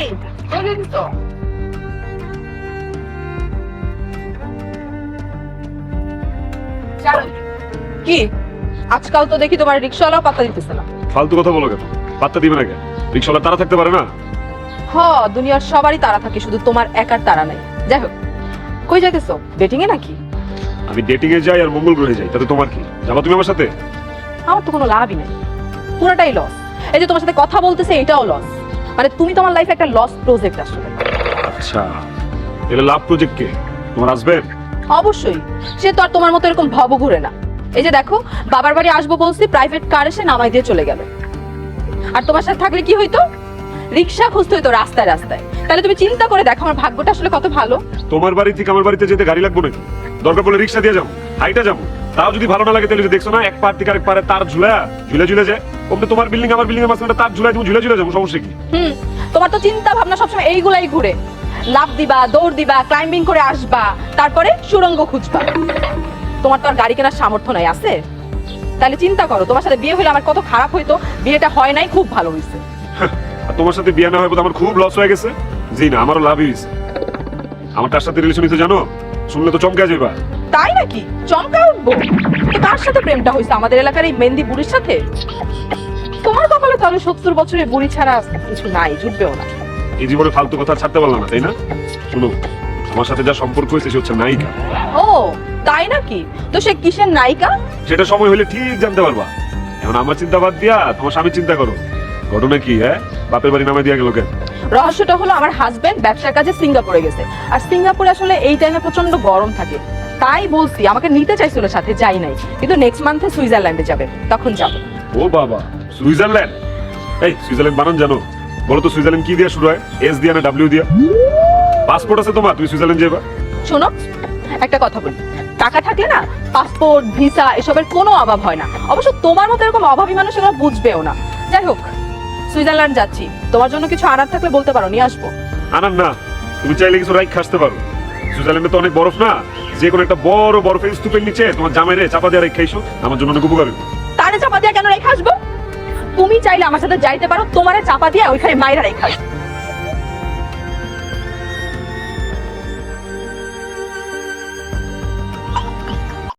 এই কই দিছো? চলো। কি আজকাল তো দেখি তোমার রিকশাওয়ালাও পাত্তা দিতেছে না। ফালতু কথা বলো কেন? পাত্তা দিবে না কেন? রিকশাওয়ালা তারা থাকতে পারে না? দুনিয়ার সবারই তারা থাকে, শুধু তোমার একার তারা নাই। যাই হোক, কই যাইতেছো? ডেটিং এ নাকি? আমি ডেটিং এ যাই আর মঙ্গল গ্রহে যাই, তাতে তোমার কি? যাবা তুমি আমার সাথে? আমার তো কোনো লাভই নেই, পুরোটাই লস। এই যে তোমার সাথে কথা বলতেছে এটাও লস। মানে তুমি তোমার লাইফে একটা লস প্রজেক্ট আসলে। আচ্ছা, এলে লাভ প্রজেক্ট কে? তোমার হাজবেন্ড? অবশ্যই, সে তো আর তোমার মতো এরকম ভব ঘুরে না। এই যে দেখো, বাবার বাড়ি আসবো বলছি, প্রাইভেট কার এসে নামাই দিয়ে চলে গেল। আর তোমার সাথে থাকলে কি হইতো? রিক্সা খুঁজতে হইতো রাস্তায় রাস্তায়। তাহলে তুমি চিন্তা করে দেখো আমার ভাগ্যটা আসলে কত ভালো। তোমার বাড়ি থেকে আমার বাড়িতে যেতে গাড়ি লাগবে নাকি? দরকার পড়লে রিক্সা দিয়ে যাবো, হাইটা যাবো। তাও যদি ভালো না লাগে তাহলে দেখছো না এক পার থেকে আরেক পারে তার ঝুলে ঝুলে যায়। ওমনি তোমার বিল্ডিং আমার বিল্ডিং এর মাঝখানে তার ঝুলে তুমি ঝুলে যাবো, সমস্যা কি? তোমার তো চিন্তা ভাবনা সবসময় এইগুলাই ঘুরে। লাফ দিবা, দৌড় দিবা, ক্লাইম্বিং করে আসবা, তারপরে সুড়ঙ্গ খুঁজবা। তোমার তো আর গাড়ি কেনার সামর্থ্য নাই, আছে? তাহলে চিন্তা করো, তোমার সাথে বিয়ে হলে আমার কত খারাপ হইতো। বিয়েটা হয় নাই, খুব ভালো হয়েছে। আর তোমার সাথে বিয়ে না হয় আমার খুব লস হয়ে গেছে। জি না, আমারও লাভই হয়েছে। আমার তার সাথে রিলেশন হয়েছে জানো? শুনলে তো চমকে যাবা। তাই নাকি? চমকা উঠবো। তো কার সাথে প্রেমটা হয়েছে? আমাদের এলাকার এই মেহেন্দি বুড়ির সাথে? তোমার কপালে তাহলে 70 বছরের বুড়ি ছাড়া কিছু নাই, জুটবেও না। এই জীবনে ফালতু কথা ছাড়তে পারলাম না, তাই না? শুনো, আমার সাথে যা সম্পর্ক হয়েছে সে হচ্ছে নায়িকা। ও তাই নাকি? তো সে কিসের নায়িকা? সেটা সময় হলে ঠিক জানতে পারবা। এখন আমার চিন্তা বাদ দিয়া তোমার স্বামী চিন্তা করো। ঘটনা কি? বাপের বাড়ি নামে দিয়া গেল কেন? রহস্যটা হলো আমার হাজবেন্ড ব্যবসার কাজে সিঙ্গাপুরে গেছে। আর সিঙ্গাপুরে আসলে এই টাইমে প্রচন্ড গরম থাকে। তাই বলছি, আমাকে নিতে চাইছিল সাথে, যাই নাই। কিন্তু নেক্সট মান্থে সুইজারল্যান্ডে যাবে, তখন যাব। ও বাবা, সুইজারল্যান্ড? এই সুইজারল্যান্ড বানান জানো? বলো তো সুইজারল্যান্ড কি দিয়ে শুরু হয়? এস দিয়া না ডাব্লিউ দিয়া? পাসপোর্ট আছে তোমার? তুমি সুইজারল্যান্ড যাবা? শোনো, একটা কথা বলি, টাকা থাকলে না পাসপোর্ট ভিসা এসবের কোনো অভাব হয় না। অবশ্য তোমার মতো এরকম অভাবী মানুষ এগুলো বুঝবেও না। যাই হোক, সুইজারল্যান্ড যাচ্ছি, তোমার জন্য কিছু আনার থাকলে বলতে পারো, নিয়ে আসবো। আনার না, তুমি চাইলে কিছু রাইখ খাসতে পারো। সুইজারল্যান্ডে তো অনেক বরফ না, যে কোনো একটা বড় বরফের স্তূপের নিচে তোমার জামাইরে চাপা দিয়ে রেখে খাইছো, আমার জন্য অনেক উপকারী। তারে চাপা দিয়ে কেন রেখে আসবো? তুমি চাইলে আমার সাথে যাইতে পারো, তোমারে চাপা দিয়ে ওইখানে মাইরা রেখে আসবো।